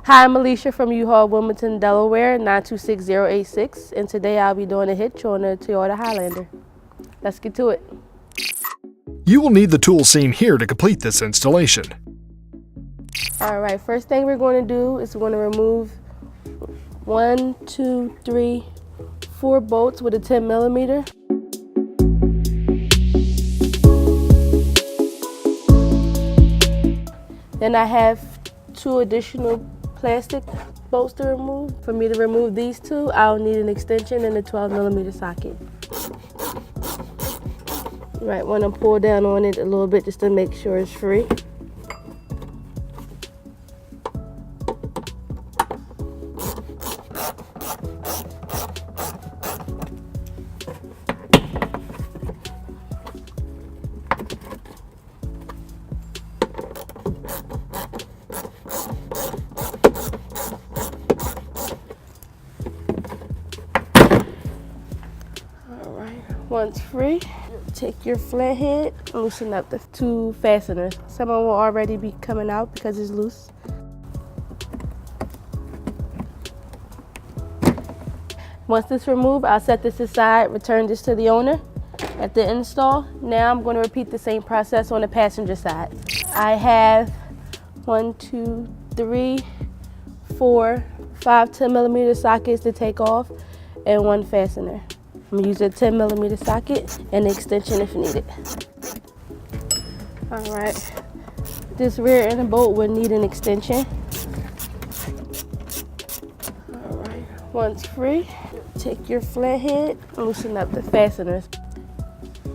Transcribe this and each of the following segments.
Hi, I'm Alicia from U-Haul, Wilmington, Delaware, 926086, and today I'll be doing a hitch on a Toyota Highlander. Let's get to it. You will need the tools seen here to complete this installation. Alright, first thing we're going to do is we're going to remove 1, 2, 3, 4 bolts with a 10 millimeter. Then I have 2 additional plastic bolts to remove. For me to remove these 2, I'll need an extension and a 12 millimeter socket. You might want to pull down on it a little bit just to make sure it's free. Once free, take your flat head, loosen up the 2 fasteners. Some of them will already be coming out because it's loose. Once this is removed, I'll set this aside, return this to the owner at the install. Now I'm going to repeat the same process on the passenger side. I have 1, 2, 3, 4, 5 10 millimeter sockets to take off and 1 fastener. I'm going to use a 10 millimeter socket and an extension if needed. Alright, this rear end bolt will need an extension. Alright, once free, take your flat head, loosen up the fasteners.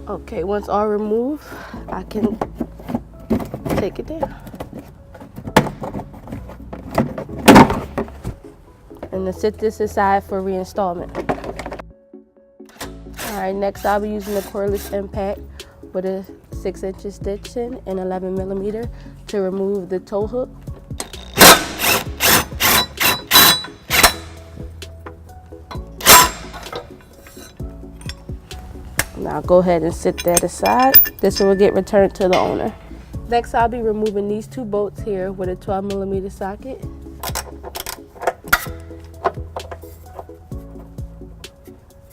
Okay, once all removed, I can take it down. And then set this aside for reinstallment. Alright, next I'll be using the cordless impact with a 6-inch extension and 11 millimeter to remove the tow hook. Now go ahead and set that aside. This will get returned to the owner. Next I'll be removing these 2 bolts here with a 12 millimeter socket.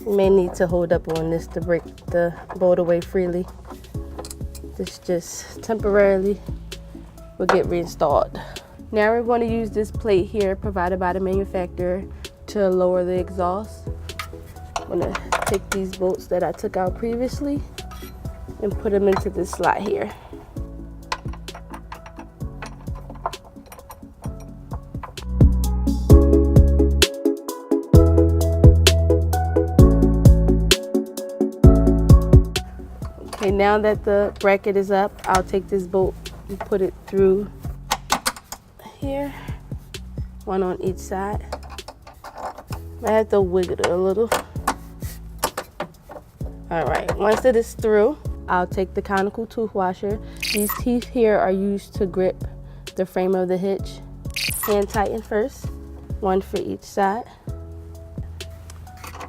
You may need to hold up on this to break the bolt away freely. This just temporarily will get reinstalled. Now we're going to use this plate here provided by the manufacturer to lower the exhaust. I'm going to take these bolts that I took out previously and put them into this slot here. Okay, now that the bracket is up, I'll take this bolt and put it through here, 1 on each side. I have to wiggle it a little. All right, once it is through, I'll take the conical tooth washer. These teeth here are used to grip the frame of the hitch. Hand tighten first, 1 for each side.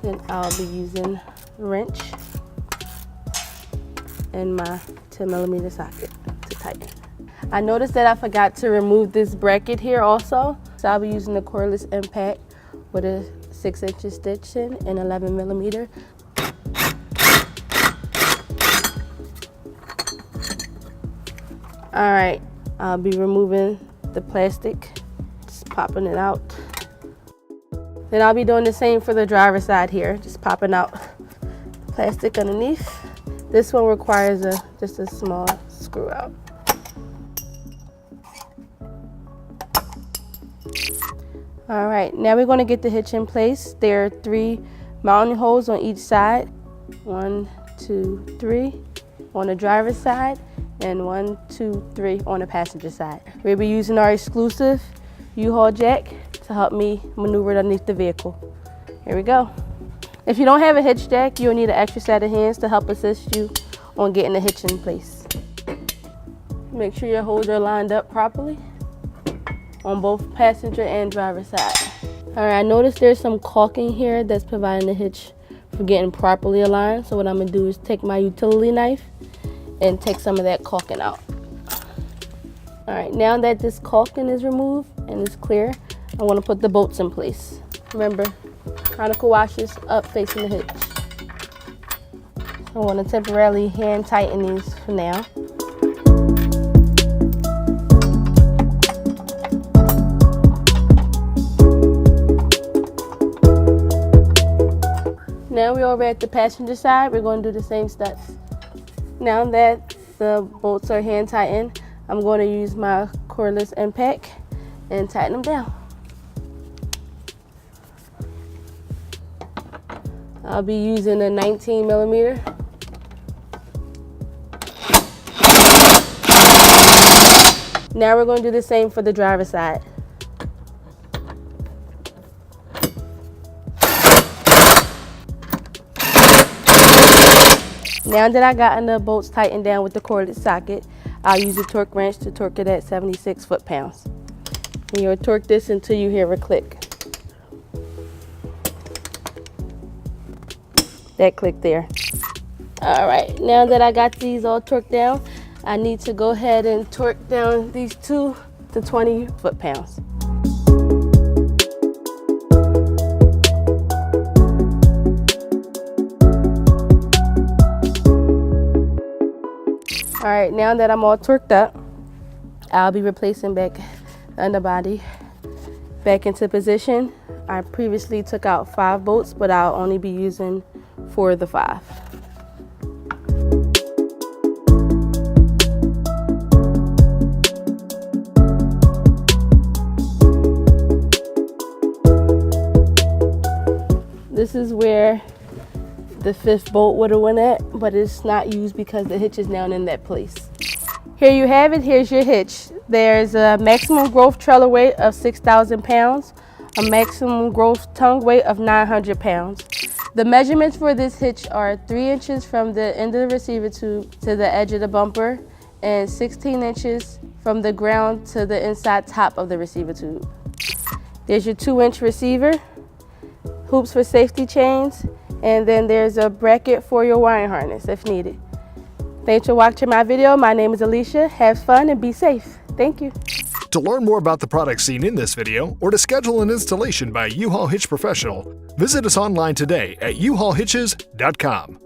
Then I'll be using a wrench and my 10 millimeter socket to tighten. I noticed that I forgot to remove this bracket here also, so I'll be using the cordless impact with a 6-inch extension and 11 millimeter. All right, I'll be removing the plastic, just popping it out. Then I'll be doing the same for the driver's side here, just popping out the plastic underneath. This one requires just a small screw out. All right, now we're going to get the hitch in place. There are 3 mounting holes on each side. 1, 2, 3 on the driver's side, and 1, 2, 3 on the passenger side. We'll be using our exclusive U-Haul jack to help me maneuver it underneath the vehicle. Here we go. If you don't have a hitch jack, you'll need an extra set of hands to help assist you on getting the hitch in place. Make sure your holes are lined up properly on both passenger and driver side. All right, I noticed there's some caulking here that's providing the hitch for getting properly aligned. So what I'm gonna do is take my utility knife and take some of that caulking out. All right, now that this caulking is removed and it's clear, I want to put the bolts in place. Remember, conical washers up facing the hitch. I want to temporarily hand tighten these for now. Now we're over at the passenger side. We're going to do the same steps. Now that the bolts are hand tightened, I'm going to use my cordless impact and tighten them down. I'll be using a 19 millimeter. Now we're going to do the same for the driver's side. Now that I gotten the bolts tightened down with the cordless socket, I'll use a torque wrench to torque it at 76 foot-pounds. And you'll torque this until you hear a click. That click there. All right, now that I got these all torqued down, I need to go ahead and torque down these two to 20 foot-pounds. All right, now that I'm all torqued up, I'll be replacing back the underbody back into position. I previously took out 5 bolts, but I'll only be using 4 of the 5. This is where the 5th bolt would have went at, but it's not used because the hitch is now in that place. Here you have it. Here's your hitch. There's a maximum growth trailer weight of 6,000 pounds, a maximum growth tongue weight of 900 pounds. The measurements for this hitch are 3 inches from the end of the receiver tube to the edge of the bumper and 16 inches from the ground to the inside top of the receiver tube. There's your 2-inch receiver, hoops for safety chains, and then there's a bracket for your wiring harness if needed. Thanks for watching my video. My name is Alicia. Have fun and be safe. Thank you. To learn more about the products seen in this video or to schedule an installation by U-Haul Hitch Professional, visit us online today at uhaulhitches.com.